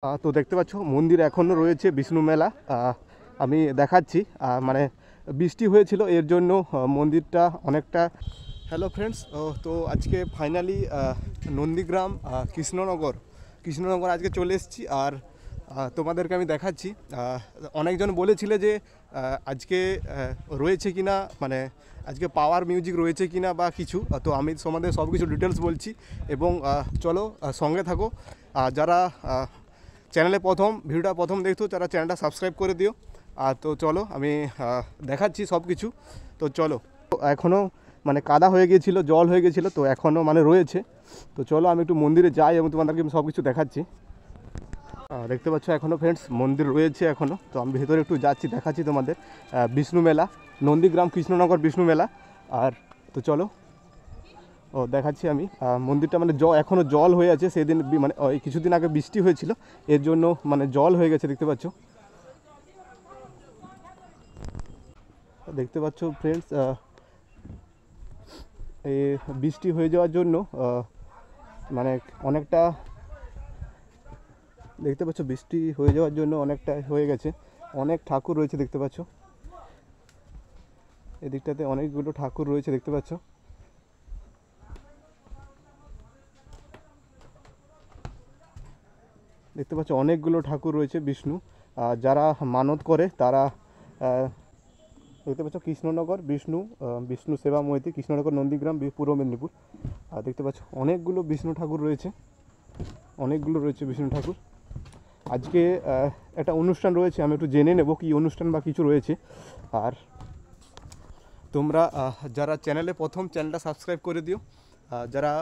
তো দেখতে পাচ্ছ মন্দির এখনও রয়েছে বিষ্ণু মেলা। আমি দেখাচ্ছি মানে বৃষ্টি হয়েছিল এর জন্য মন্দিরটা অনেকটা। হ্যালো ফ্রেন্ডস, তো আজকে ফাইনালি নন্দীগ্রাম কৃষ্ণনগর আজকে চলে এসেছি। আর তোমাদেরকে আমি দেখাচ্ছি। অনেকজন বলেছিলে যে আজকে রয়েছে কিনা, মানে আজকে পাওয়ার মিউজিক রয়েছে কিনা বা কিছু। তো আমি তোমাদের সব কিছু ডিটেলস বলছি এবং চলো সঙ্গে থাকো। যারা চ্যানেলে ভিডিওটা প্রথম দেখতো তারা চ্যানেলটা সাবস্ক্রাইব করে দিও। আর তো চলো আমি দেখাচ্ছি সব কিছু। তো চলো, এখনও মানে কাদা হয়ে গিয়েছিল, জল হয়ে গিয়েছিলো, তো এখনও মানে রয়েছে। তো চলো আমি একটু মন্দিরে যাই এবং তোমাদেরকে আমি সব কিছু দেখাচ্ছি। দেখতে পাচ্ছ এখনও ফ্রেন্ডস মন্দির রয়েছে এখনও। তো আমি ভেতরে একটু যাচ্ছি, দেখাচ্ছি তোমাদের বিষ্ণু মেলা, নন্দীগ্রাম কৃষ্ণনগর বিষ্ণু মেলা। আর তো চলো দেখাচ্ছি আমি মন্দিরটা। মানে এখনও জল হয়ে আছে, সেদিন মানে ওই কিছুদিন আগে বৃষ্টি হয়েছিল, এর জন্য মানে জল হয়ে গেছে। দেখতে পাচ্ছ ফ্রেন্ডস, এই বৃষ্টি হয়ে যাওয়ার জন্য মানে অনেকটা, দেখতে পাচ্ছ বৃষ্টি হয়ে যাওয়ার জন্য অনেকটা হয়ে গেছে। অনেক ঠাকুর রয়েছে দেখতে পাচ্ছ, এদিকটাতে অনেকগুলো ঠাকুর রয়েছে দেখতে পাচ্ছ। অনেকগুলো ঠাকুর রয়েছে বিষ্ণু। যারা মানত করে তারা দেখতে পাচ্ছ কৃষ্ণনগর বিষ্ণু সেবা মৈত্রী, কৃষ্ণনগর নন্দীগ্রাম, পূর্ব মেদিনীপুর। আর দেখতে পাচ্ছ অনেকগুলো বিষ্ণু ঠাকুর রয়েছে, বিষ্ণু ঠাকুর। আজকে একটা অনুষ্ঠান রয়েছে, আমি একটু জেনে নেব কি অনুষ্ঠান বা কিছু রয়েছে। আর তোমরা যারা চ্যানেলটা সাবস্ক্রাইব করে দিও। যারা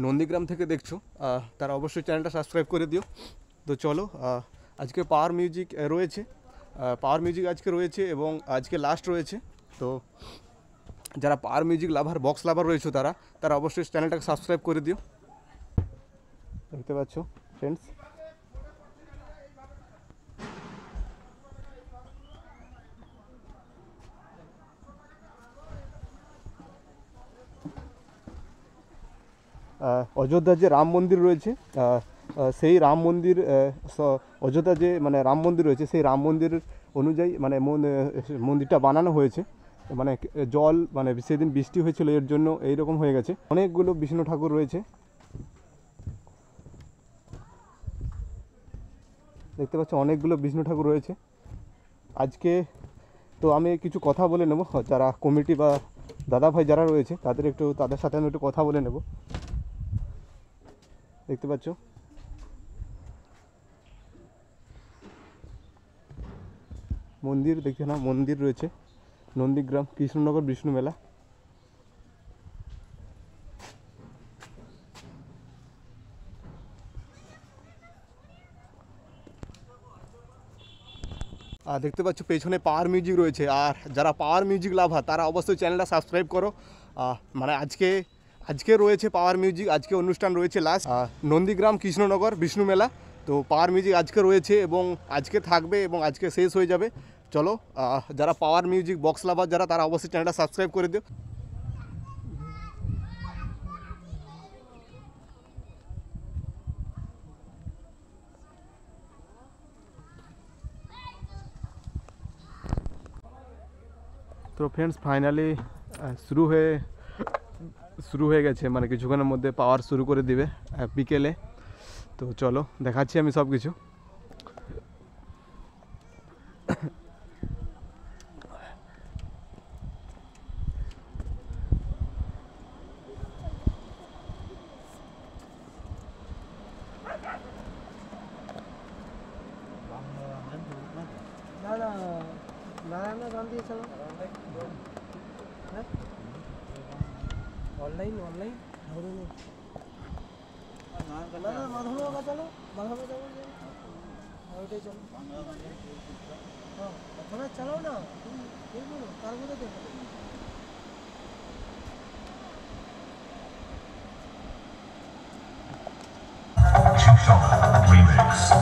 নন্দীগ্রাম থেকে দেখছো তারা অবশ্যই চ্যানেলটা সাবস্ক্রাইব করে দিও। তো চলো, আজকে পাওয়ার মিউজিক আজকে রয়েছে এবং আজকে লাস্ট রয়েছে। তো যারা পাওয়ার মিউজিক লাভার, বক্স লাভার রয়েছে তারা অবশ্যই চ্যানেলটাকে সাবস্ক্রাইব করে দিও। দেখতে পাচ্ছ ফ্রেন্ডস, অযোধ্যার যে রাম মন্দির রয়েছে, সেই রাম মন্দির, অযোধ্যা যে মানে রাম মন্দির রয়েছে, সেই রাম মন্দির অনুযায়ী মানে মন্দিরটা বানানো হয়েছে। মানে জল, মানে সেদিন বৃষ্টি হয়েছিল এর জন্য এইরকম হয়ে গেছে। অনেকগুলো বিষ্ণু ঠাকুর রয়েছে দেখতে পাচ্ছ, অনেকগুলো বিষ্ণু ঠাকুর রয়েছে আজকে। তো আমি কিছু কথা বলে নেব, যারা কমিটি বা দাদা ভাই যারা রয়েছে তাদের সাথে আমি একটু কথা বলে নেব। দেখতে পাচ্ছ মন্দির রয়েছে, নন্দীগ্রাম কৃষ্ণনগর বিষ্ণু মেলা। দেখতে পাচ্ছ পেছনে পাওয়ার মিউজিক রয়েছে। আর যারা পাওয়ার মিউজিক লাভার তারা অবশ্যই চ্যানেলটা সাবস্ক্রাইব করো। মানে আজকে রয়েছে পাওয়ার মিউজিক, আজকে অনুষ্ঠান রয়েছে লাস্ট, নন্দীগ্রাম কৃষ্ণনগর বিষ্ণু মেলা। তো পাওয়ার মিউজিক আজকে রয়েছে এবং আজকে থাকবে এবং আজকে শেষ হয়ে যাবে। চলো, যারা পাওয়ার মিউজিক বক্স লাভার তারা অবশ্যই চ্যানেলটা সাবস্ক্রাইব করে দিও। তো ফ্রেন্ডস ফাইনালি শুরু হয়ে গেছে, মানে কিছুক্ষণের মধ্যে পাওয়ার শুরু করে দিবে বিকেলে। তো চলো দেখাচ্ছি আমি সব কিছু। নারায়ণা গান দিয়েছিল অনলাইন ধরুন মাধব চলো ওইটাই চলো। হ্যাঁ চালাও না, তার মধ্যে দেখো। Remix.